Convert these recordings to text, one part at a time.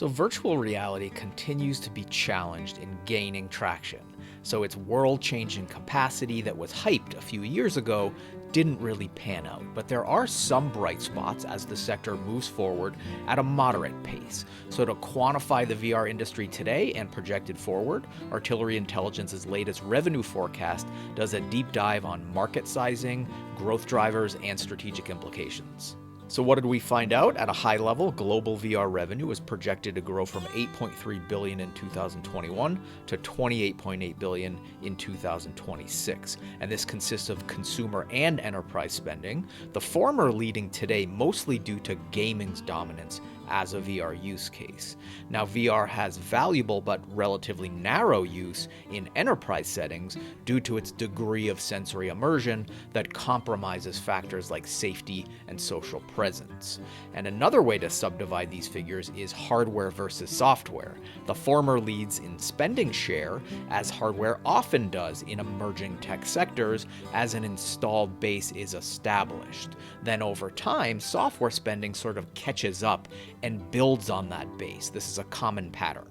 So, virtual reality continues to be challenged in gaining traction. So, its world changing capacity that was hyped a few years ago didn't really pan out. But there are some bright spots as the sector moves forward at a moderate pace. So, to quantify the VR industry today and project it forward, Artillery Intelligence's latest revenue forecast does a deep dive on market sizing, growth drivers, and strategic implications. So what did we find out? At a high level, global VR revenue is projected to grow from 8.3 billion in 2021 to 28.8 billion in 2026. And this consists of consumer and enterprise spending, the former leading today mostly due to gaming's dominance as a VR use case. Now, VR has valuable but relatively narrow use in enterprise settings due to its degree of sensory immersion that compromises factors like safety and social presence. And another way to subdivide these figures is hardware versus software. The former leads in spending share, as hardware often does in emerging tech sectors as an installed base is established. Then over time, software spending sort of catches up and builds on that base. This is a common pattern.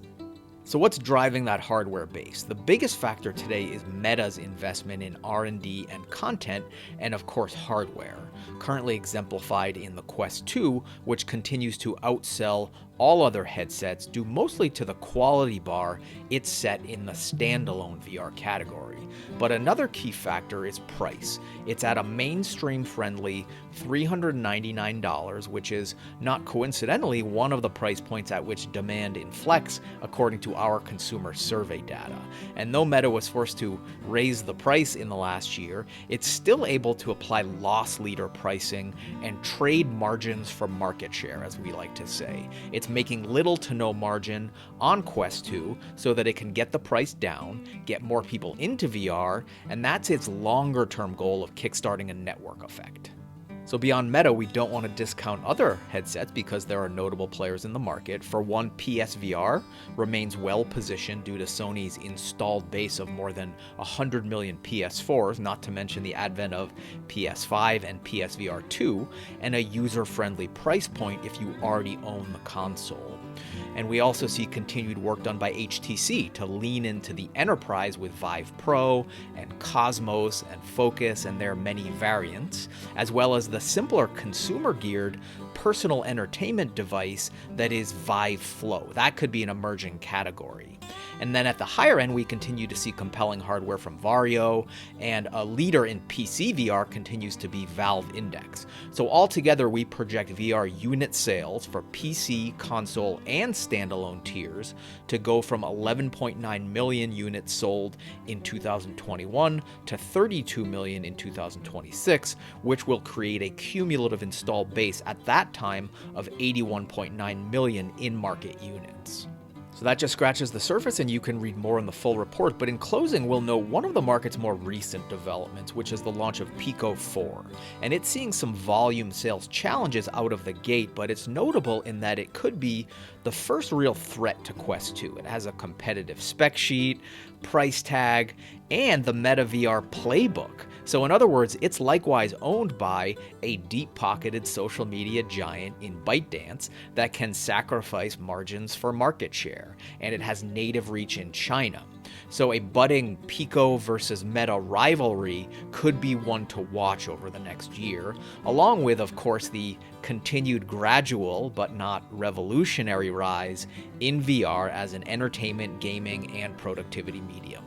So what's driving that hardware base? The biggest factor today is Meta's investment in R&D and content, and of course hardware, currently exemplified in the Quest 2, which continues to outsell all other headsets due mostly to the quality bar it's set in the standalone VR category. But another key factor is price. It's at a mainstream-friendly $399, which is not coincidentally one of the price points at which demand inflects according to our consumer survey data. And though Meta was forced to raise the price in the last year, it's still able to apply loss leader pricing and trade margins for market share, as we like to say. It's making little to no margin on Quest 2 so that it can get the price down, get more people into VR, and that's its longer term goal of kickstarting a network effect. So beyond Meta, we don't want to discount other headsets because there are notable players in the market. For one, PSVR remains well positioned due to Sony's installed base of more than 100 million PS4s, not to mention the advent of PS5 and PSVR 2, and a user-friendly price point if you already own the console. And we also see continued work done by HTC to lean into the enterprise with Vive Pro and Cosmos and Focus and their many variants, as well as the simpler consumer-geared personal entertainment device that is Vive Flow. That could be an emerging category. And then at the higher end, we continue to see compelling hardware from Varjo, and a leader in PC VR continues to be Valve Index. So altogether, we project VR unit sales for PC, console, and standalone tiers to go from 11.9 million units sold in 2021 to 32 million in 2026, which will create a cumulative installed base at that time of 81.9 million in-market units. So that just scratches the surface, and you can read more in the full report. But in closing, we'll note one of the market's more recent developments, which is the launch of Pico 4. And it's seeing some volume sales challenges out of the gate, but it's notable in that it could be the first real threat to Quest 2. It has a competitive spec sheet, price tag, and the Meta VR playbook. So in other words, it's likewise owned by a deep-pocketed social media giant in ByteDance that can sacrifice margins for market share, and it has native reach in China. So a budding Pico versus Meta rivalry could be one to watch over the next year, along with, of course, the continued gradual but not revolutionary rise in VR as an entertainment, gaming, and productivity medium.